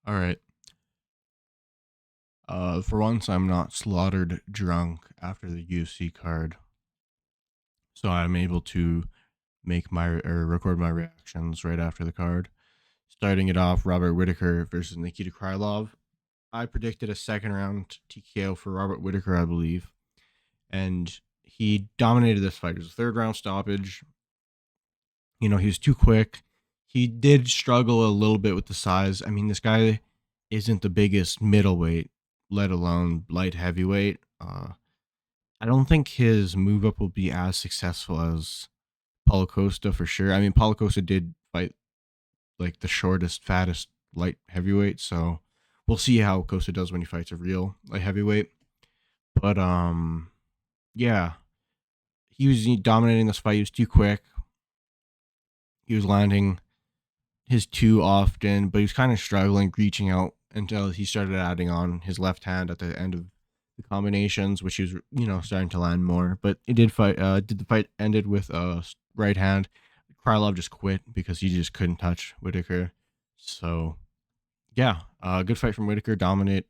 All right. For once, I'm not slaughtered drunk after the UFC card, so I'm able to make my or record my reactions right after the card. Starting it off, Robert Whitaker versus Nikita Krylov. I predicted a second round TKO for Robert Whitaker, I believe, and he dominated this fight. It was a third round stoppage. He was too quick. He did struggle a little bit with the size. I mean, this guy isn't the biggest middleweight, let alone light heavyweight. I don't think his move up will be as successful as Paulo Costa for sure. I mean, Paulo Costa did fight like the shortest, fattest light heavyweight, so we'll see how Costa does when he fights a real light heavyweight. But yeah, he was dominating this fight. He was too quick. He was landing his too often, but he was kind of struggling, reaching out until he started adding on his left hand at the end of the combinations, which he was, starting to land more. But it did fight. Did the fight ended with right hand? Krylov just quit because he just couldn't touch Whitaker. So yeah, good fight from Whitaker. Dominated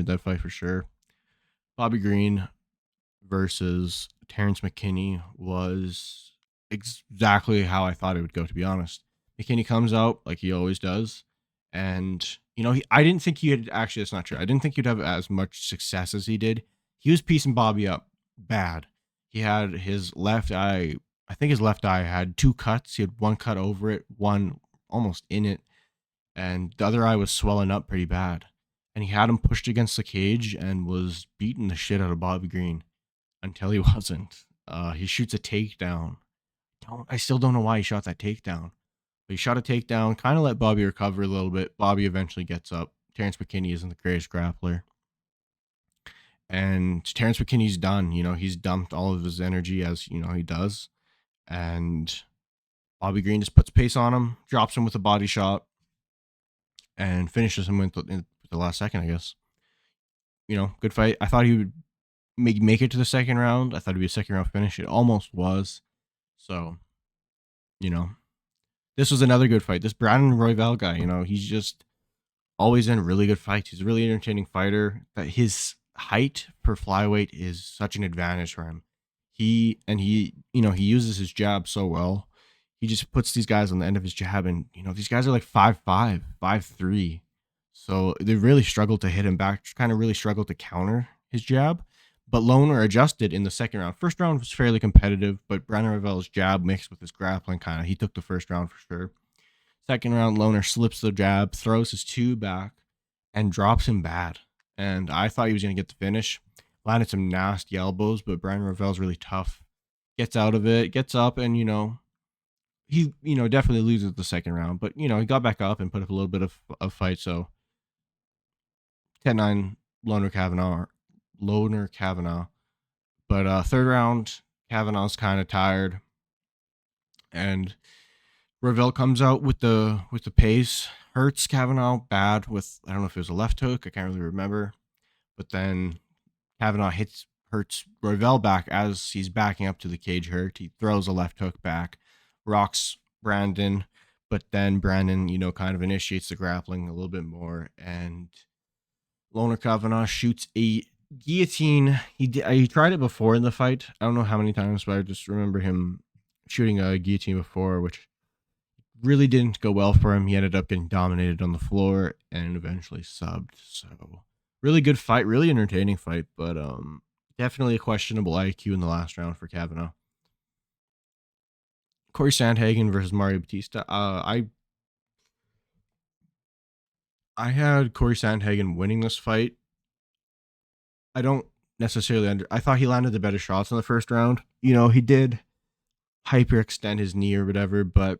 that fight for sure. Bobby Green versus Terrence McKinney was exactly how I thought it would go, to be honest. McKinney comes out like he always does. And, I didn't think he had actually, that's not true. I didn't think he'd have as much success as he did. He was piecing Bobby up bad. He had his left eye, I think his left eye had two cuts. He had one cut over it, one almost in it, and the other eye was swelling up pretty bad. And he had him pushed against the cage and was beating the shit out of Bobby Green until he wasn't. He shoots a takedown. I still don't know why he shot that takedown. But he shot a takedown, kind of let Bobby recover a little bit. Bobby eventually gets up. Terrence McKinney isn't the greatest grappler. And Terrence McKinney's done. He's dumped all of his energy as, he does. And Bobby Green just puts pace on him, drops him with a body shot, and finishes him with the last second, I guess. Good fight. I thought he would make it to the second round. I thought it'd be a second round finish. It almost was. So, you know, this was another good fight. This Brandon Royval guy, he's just always in really good fights. He's a really entertaining fighter. That his height per flyweight is such an advantage for him. He uses his jab so well. He just puts these guys on the end of his jab, and these guys are like 5'5", 5'3". So they really struggled to hit him back. Kind of really struggled to counter his jab. But Lohner adjusted in the second round. First round was fairly competitive, but Brandon Royval's jab mixed with his grappling he took the first round for sure. Second round, Lohner slips the jab, throws his two back, and drops him bad. And I thought he was going to get the finish. Landed some nasty elbows, but Brandon Royval's really tough. Gets out of it, gets up, and, he, definitely loses the second round. But, he got back up and put up a little bit of fight. So 10-9 Lohner Kavanaugh. But third round, Kavanaugh's kind of tired. And Royval comes out with the pace, hurts Kavanaugh bad with, I don't know if it was a left hook, I can't really remember. But then Kavanaugh hurts Royval back as he's backing up to the cage hurt. He throws a left hook back, rocks Brandon, but then Brandon, kind of initiates the grappling a little bit more, and Lohner Kavanaugh shoots a guillotine. He tried it before in the fight. I don't know how many times, but I just remember him shooting a guillotine before, which really didn't go well for him. He ended up getting dominated on the floor and eventually subbed. So really good fight, really entertaining fight, but definitely a questionable IQ in the last round for Kavanaugh. Corey Sandhagen versus Mario Batista. I had Corey Sandhagen winning this fight. I don't necessarily I thought he landed the better shots in the first round. He did hyperextend his knee or whatever, but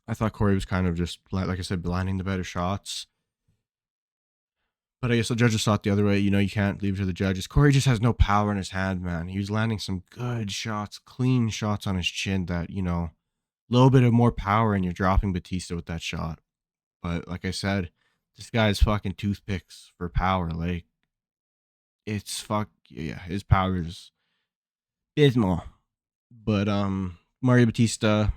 I thought Corey was kind of just, like I said, landing the better shots. But I guess the judges saw it the other way. You can't leave it to the judges. Corey just has no power in his hand, man. He was landing some good shots, clean shots on his chin that, a little bit of more power, and you're dropping Batista with that shot. But like I said, this guy's fucking toothpicks for power. Like, it's yeah, his power is abysmal. But Mario Batista,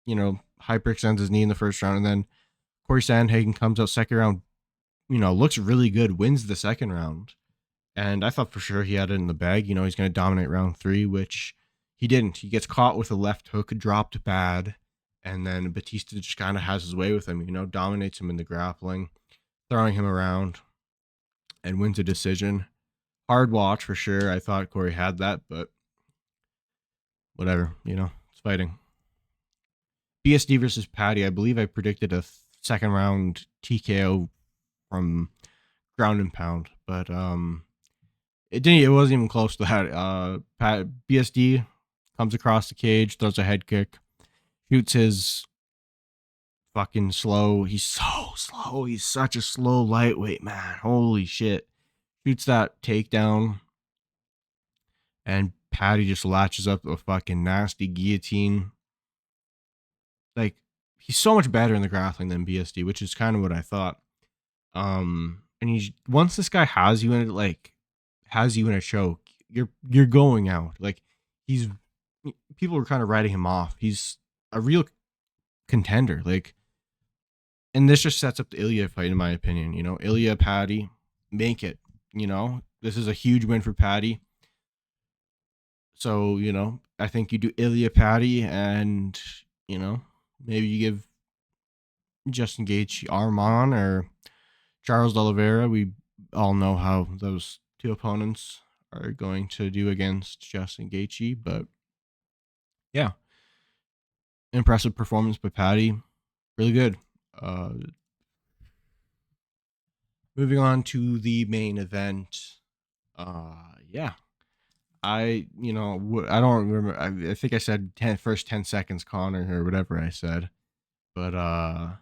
hyperextends his knee in the first round, and then Corey Sandhagen comes out second round, looks really good, wins the second round. And I thought for sure he had it in the bag. He's going to dominate round 3, which he didn't. He gets caught with a left hook, dropped bad. And then Batista just kind of has his way with him, dominates him in the grappling, throwing him around, and wins a decision. Hard watch for sure. I thought Corey had that, but whatever, it's fighting. BSD versus Patty. I believe I predicted a second round TKO from ground and pound, but it wasn't even close to that. BSD comes across the cage, throws a head kick, shoots his fucking slow. He's so slow. He's such a slow lightweight, man. Holy shit. Shoots that takedown, and Patty just latches up a fucking nasty guillotine. Like, he's so much better in the grappling than BSD, which is kind of what I thought. And once this guy has you in a choke, you're going out. Like, people were kind of writing him off. He's a real contender. Like, and this just sets up the Ilya fight, in my opinion. Ilya, Patty, make it. This is a huge win for Patty. So, I think you do Ilya, Patty, and, maybe you give Justin Gaethje Arman or Charles Oliveira. We all know how those two opponents are going to do against Justin Gaethje, but yeah, impressive performance by Patty. Really good. Moving on to the main event. Yeah. I don't remember. I think I said first 10 seconds Connor or whatever I said. But I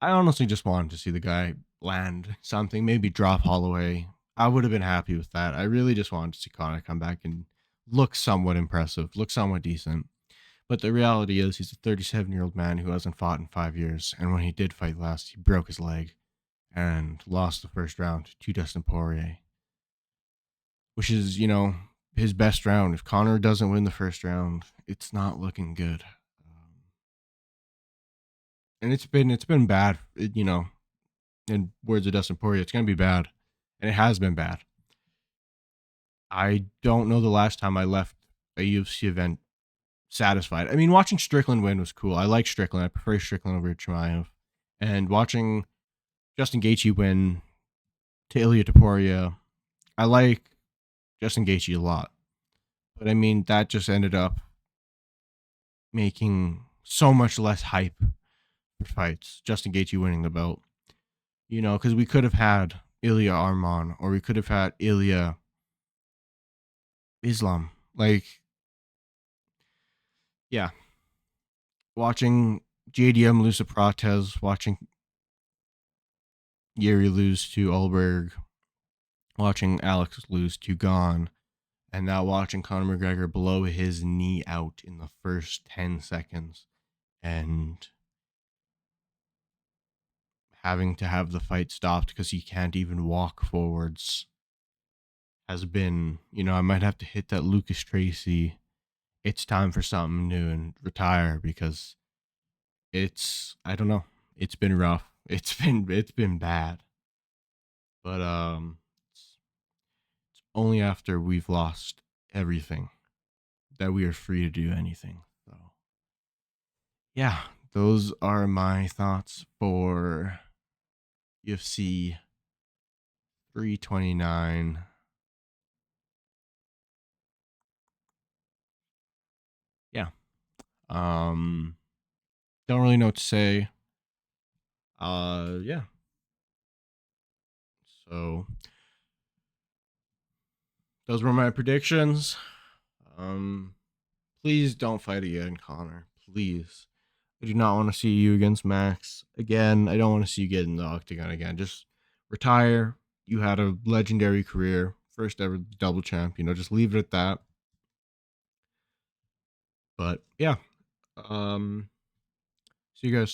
honestly just wanted to see the guy land something, maybe drop Holloway. I would have been happy with that. I really just wanted to see Connor come back and look somewhat impressive, look somewhat decent. But the reality is he's a 37-year-old man who hasn't fought in 5 years. And when he did fight last, he broke his leg and lost the first round to Dustin Poirier, which is, his best round. If Connor doesn't win the first round, it's not looking good. And it's been bad, in words of Dustin Poirier, it's going to be bad. And it has been bad. I don't know the last time I left a UFC event satisfied. I mean, watching Strickland win was cool. I like Strickland. I prefer Strickland over Chimaev. And watching Justin Gaethje win to Ilya Topuria, I like Justin Gaethje a lot. But I mean, that just ended up making so much less hype for fights. Justin Gaethje winning the belt. Because we could have had Ilya Arman, or we could have had Ilya Islam. Like, yeah. Watching JDM lose to Prates, watching Yuri lose to Ulberg, watching Alex lose to Gon, and now watching Conor McGregor blow his knee out in the first 10 seconds and having to have the fight stopped because he can't even walk forwards has been, I might have to hit that Lucas Tracy, it's time for something new and retire, because I don't know, it's been rough. It's been bad. But it's only after we've lost everything that we are free to do anything. So yeah, those are my thoughts for UFC 329. Yeah. Don't really know what to say. Yeah. So those were my predictions. Please don't fight again, Connor. Please. I do not want to see you against Max again. I don't want to see you get in the octagon again. Just retire. You had a legendary career. First ever double champ. Just leave it at that. But yeah. See you guys.